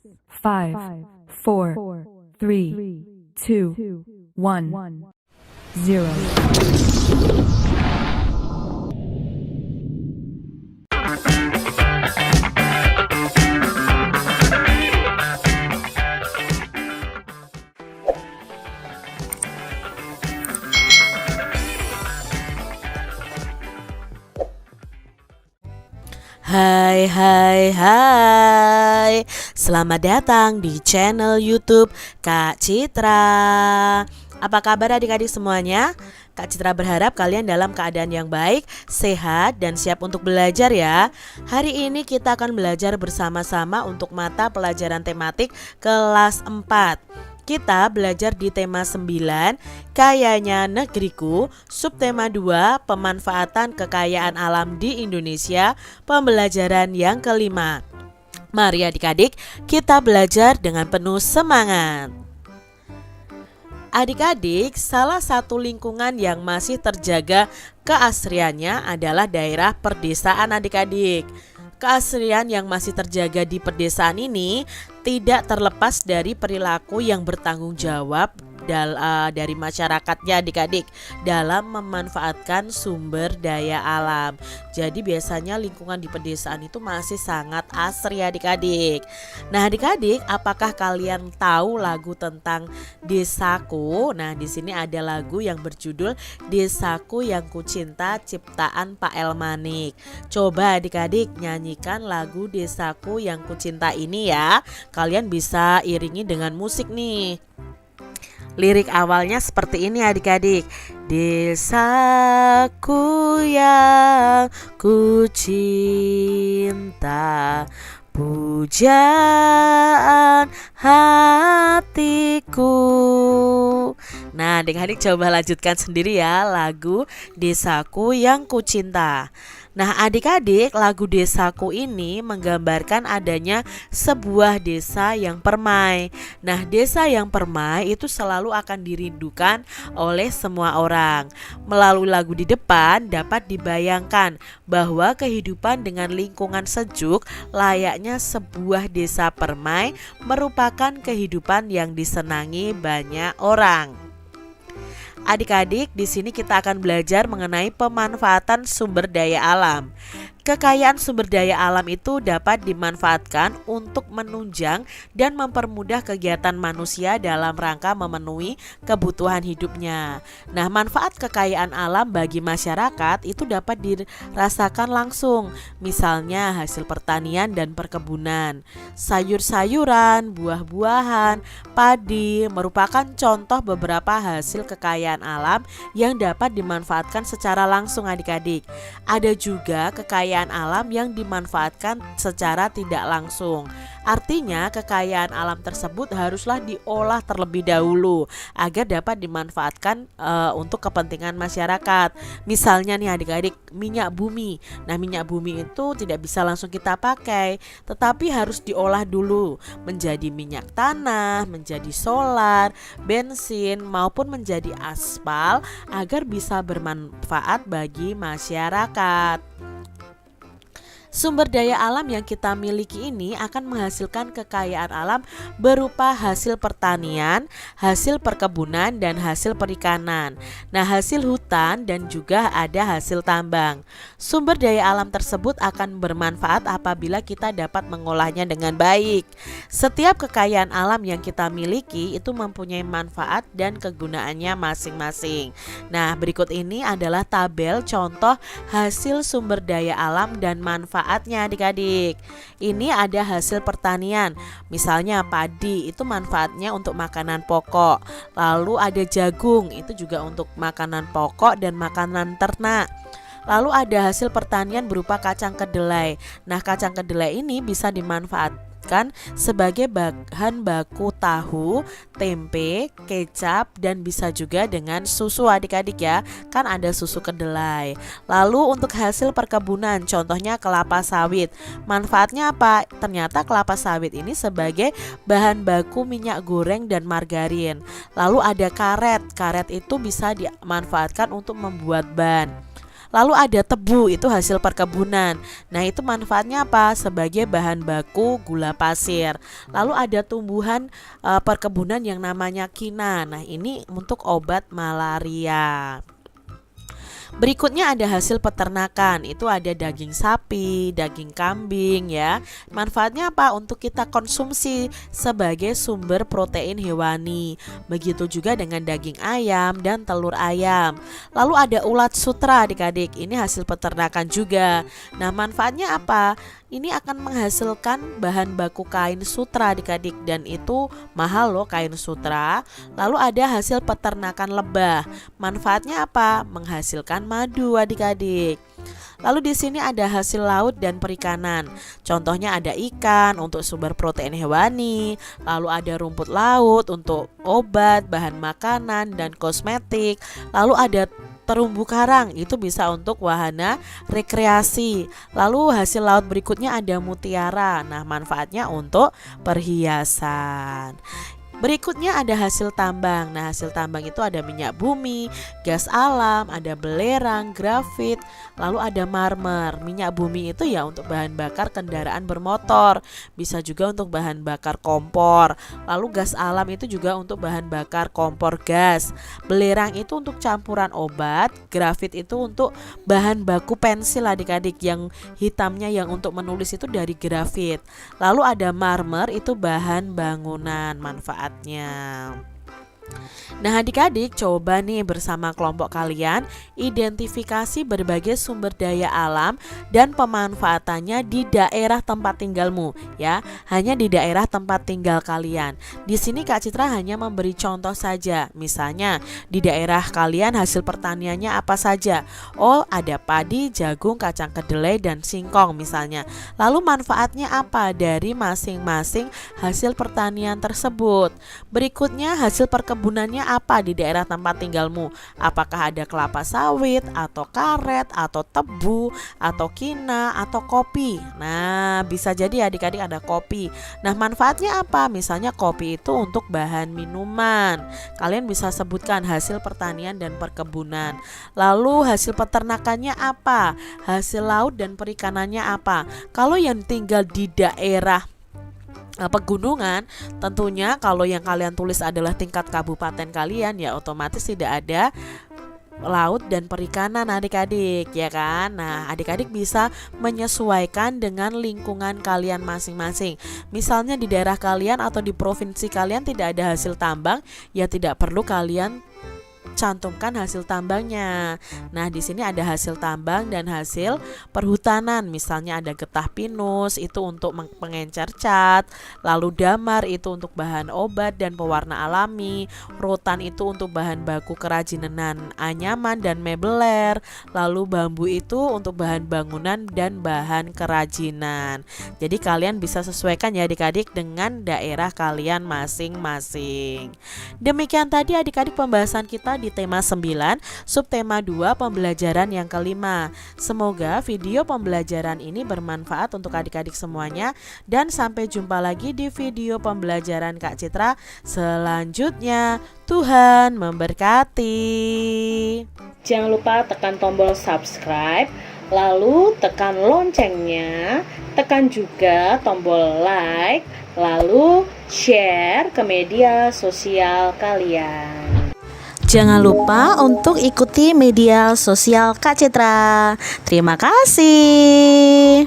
5, 4, 3, 2, 1, 0. Hai, selamat datang di channel YouTube Kak Citra. Apa kabar adik-adik semuanya? Kak Citra berharap kalian dalam keadaan yang baik, sehat, dan siap untuk belajar ya. Hari ini kita akan belajar bersama-sama untuk mata pelajaran tematik kelas 4. Kita belajar di tema 9, Kayanya Negeriku, subtema 2, pemanfaatan kekayaan alam di Indonesia, pembelajaran yang kelima. Mari adik-adik, kita belajar dengan penuh semangat. Adik-adik, salah satu lingkungan yang masih terjaga keasriannya adalah daerah perdesaan adik-adik. Keasrian yang masih terjaga di pedesaan ini tidak terlepas dari perilaku yang bertanggung jawab dari masyarakatnya adik-adik dalam memanfaatkan sumber daya alam. Jadi biasanya lingkungan di pedesaan itu masih sangat asri adik-adik. Nah adik-adik, apakah kalian tahu lagu tentang Desaku? Nah di sini ada lagu yang berjudul Desaku yang Kucinta ciptaan Pak Elmanik. Coba adik-adik nyanyikan lagu Desaku yang Kucinta ini ya. Kalian bisa iringi dengan musik nih. Lirik awalnya seperti ini adik-adik. Desaku yang kucinta, pujaan hatiku. Nah adik-adik coba lanjutkan sendiri ya lagu Desaku yang Kucinta. Nah adik-adik, lagu Desaku ini menggambarkan adanya sebuah desa yang permai. Nah desa yang permai itu selalu akan dirindukan oleh semua orang. Melalui lagu di depan dapat dibayangkan bahwa kehidupan dengan lingkungan sejuk layaknya sebuah desa permai merupakan kehidupan yang disenangi banyak orang. Adik-adik, di sini kita akan belajar mengenai pemanfaatan sumber daya alam. Kekayaan sumber daya alam itu dapat dimanfaatkan untuk menunjang dan mempermudah kegiatan manusia dalam rangka memenuhi kebutuhan hidupnya. Nah, manfaat kekayaan alam bagi masyarakat itu dapat dirasakan langsung, misalnya hasil pertanian dan perkebunan. Sayur-sayuran, buah-buahan, padi merupakan contoh beberapa hasil kekayaan alam yang dapat dimanfaatkan secara langsung adik-adik. Ada juga kekayaan alam yang dimanfaatkan secara tidak langsung. Artinya kekayaan alam tersebut haruslah diolah terlebih dahulu agar dapat dimanfaatkan untuk kepentingan masyarakat. Misalnya nih adik-adik, minyak bumi. Nah minyak bumi itu tidak bisa langsung kita pakai, tetapi harus diolah dulu menjadi minyak tanah, menjadi solar, bensin maupun menjadi aspal agar bisa bermanfaat bagi masyarakat. Sumber daya alam yang kita miliki ini akan menghasilkan kekayaan alam berupa hasil pertanian, hasil perkebunan, dan hasil perikanan. Nah, hasil hutan dan juga ada hasil tambang. Sumber daya alam tersebut akan bermanfaat apabila kita dapat mengolahnya dengan baik. Setiap kekayaan alam yang kita miliki itu mempunyai manfaat dan kegunaannya masing-masing. Nah, berikut ini adalah tabel contoh hasil sumber daya alam dan manfaatnya adik-adik. Ini ada hasil pertanian, misalnya padi itu manfaatnya untuk makanan pokok. Lalu ada jagung, itu juga untuk makanan pokok dan makanan ternak. Lalu ada hasil pertanian berupa kacang kedelai. Nah kacang kedelai ini bisa dimanfaatkan sebagai bahan baku tahu, tempe, kecap, dan bisa juga dengan susu adik-adik ya. Kan ada susu kedelai. Lalu untuk hasil perkebunan, contohnya kelapa sawit. Manfaatnya apa? Ternyata kelapa sawit ini sebagai bahan baku minyak goreng dan margarin. Lalu ada karet. Karet itu bisa dimanfaatkan untuk membuat ban. Lalu ada tebu, itu hasil perkebunan. Nah, itu manfaatnya apa? Sebagai bahan baku gula pasir. Lalu ada tumbuhan perkebunan yang namanya kina. Nah, ini untuk obat malaria. Berikutnya ada hasil peternakan, itu ada daging sapi, daging kambing ya. Manfaatnya apa? Untuk kita konsumsi sebagai sumber protein hewani. Begitu juga dengan daging ayam dan telur ayam. Lalu ada ulat sutra adik-adik, ini hasil peternakan juga. Nah, manfaatnya apa? Ini akan menghasilkan bahan baku kain sutra adik-adik, dan itu mahal loh kain sutra. Lalu ada hasil peternakan lebah. Manfaatnya apa? Menghasilkan madu adik-adik. Lalu di sini ada hasil laut dan perikanan. Contohnya ada ikan untuk sumber protein hewani, lalu ada rumput laut untuk obat, bahan makanan dan kosmetik. Lalu ada terumbu karang, itu bisa untuk wahana rekreasi. Lalu hasil laut berikutnya ada mutiara. Nah, manfaatnya untuk perhiasan. Berikutnya ada hasil tambang. Nah, hasil tambang itu ada minyak bumi, gas alam, ada belerang, grafit, lalu ada marmer. Minyak bumi itu ya untuk bahan bakar kendaraan bermotor, bisa juga untuk bahan bakar kompor. Lalu gas alam itu juga untuk bahan bakar kompor gas. Belerang itu untuk campuran obat, grafit itu untuk bahan baku pensil adik-adik, yang hitamnya yang untuk menulis itu dari grafit. Lalu ada marmer, itu bahan bangunan manfaat. Nah, adik-adik coba nih bersama kelompok kalian identifikasi berbagai sumber daya alam dan pemanfaatannya di daerah tempat tinggalmu ya, hanya di daerah tempat tinggal kalian. Di sini Kak Citra hanya memberi contoh saja. Misalnya di daerah kalian hasil pertaniannya apa saja? Oh, ada padi, jagung, kacang kedelai dan singkong misalnya. Lalu manfaatnya apa dari masing-masing hasil pertanian tersebut? Berikutnya hasil perkebunannya apa di daerah tempat tinggalmu? Apakah ada kelapa sawit atau karet atau tebu atau kina atau kopi? Nah, bisa jadi adik-adik ada kopi. Nah, manfaatnya apa? Misalnya kopi itu untuk bahan minuman. Kalian bisa sebutkan hasil pertanian dan perkebunan. Lalu hasil peternakannya apa? Hasil laut dan perikanannya apa? Kalau yang tinggal di daerah pegunungan, tentunya kalau yang kalian tulis adalah tingkat kabupaten kalian, ya otomatis tidak ada laut dan perikanan adik-adik ya kan. Nah, adik-adik bisa menyesuaikan dengan lingkungan kalian masing-masing. Misalnya di daerah kalian atau di provinsi kalian tidak ada hasil tambang, ya tidak perlu kalian cantumkan hasil tambangnya. Nah, di sini ada hasil tambang dan hasil perhutanan. Misalnya ada getah pinus, itu untuk pengencer cat. Lalu damar itu untuk bahan obat dan pewarna alami. Rotan itu untuk bahan baku kerajinan anyaman dan mebeler. Lalu bambu itu untuk bahan bangunan dan bahan kerajinan. Jadi kalian bisa sesuaikan ya adik-adik dengan daerah kalian masing-masing. Demikian tadi adik-adik pembahasan kita di tema 9, subtema 2, pembelajaran yang kelima. Semoga video pembelajaran ini bermanfaat untuk adik-adik semuanya, dan sampai jumpa lagi di video pembelajaran Kak Citra selanjutnya. Tuhan memberkati. Jangan lupa tekan tombol subscribe, lalu tekan loncengnya, tekan juga tombol like, lalu share ke media sosial kalian. Jangan lupa untuk ikuti media sosial Kak Citra. Terima kasih.